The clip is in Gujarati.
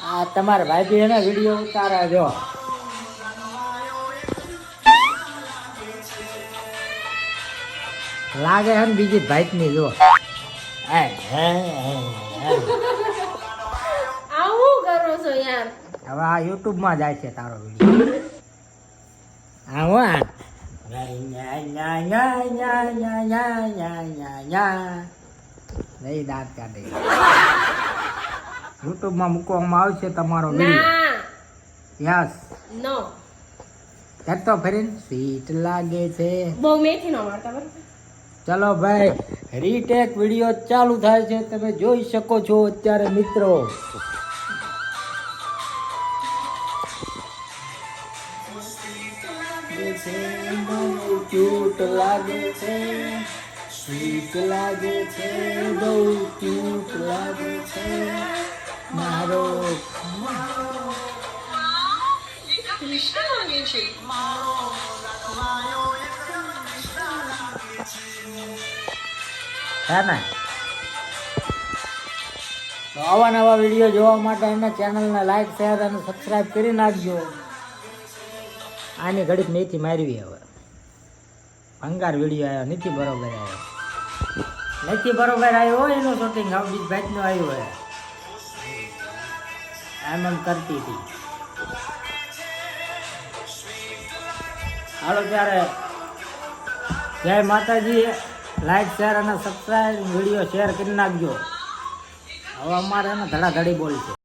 આ તમારા ભાઈ એના વિડીયો ઉતારા જો લાગે હે ને બીજી ભાઈ ની જો આવું કરો છો યાર. હવે આ યુટ્યુબ માં જાય છે તારો વિડીયો. આવો નહીં દાંત કાઢે. યુટ્યુબ માં મૂકવામાં આવશે તમારો વિડીયો. યસ નો તો ફરીને સ્વીટ લાગે છે. બહુ મેથી નો મારતા બરાબર. ચલો ભાઈ રીટેક વિડીયો ચાલુ થાય છે. તમે જોઈ શકો છો અત્યારે મિત્રો. ક્યુટ લાગે છે, સ્વીટ લાગે છે, બહુ ક્યુટ લાગે છે મારો. હે ને તો આવા નવા વિડીયો જોવા માટે એના ચેનલને લાઈક શેર અને સબસ્ક્રાઈબ કરી નાખજો. આની ઘડીક નથી મારવી. હવે ભંગાર વિડીયો આવ્યો નથી બરોબર આવ્યો. નથી બરોબર આવ્યો હોય એનું શૂટિંગ હવે બીજ ભાઈનું આવ્યું હોય એમ કરતી હતી. હાલો ત્યારે જય માતાજી. લાઈક શેર અને સબસ્ક્રાઈબ વિડીયો શેર કરી નાખજો. હવે અમારે એને ધડાધડી બોલશે.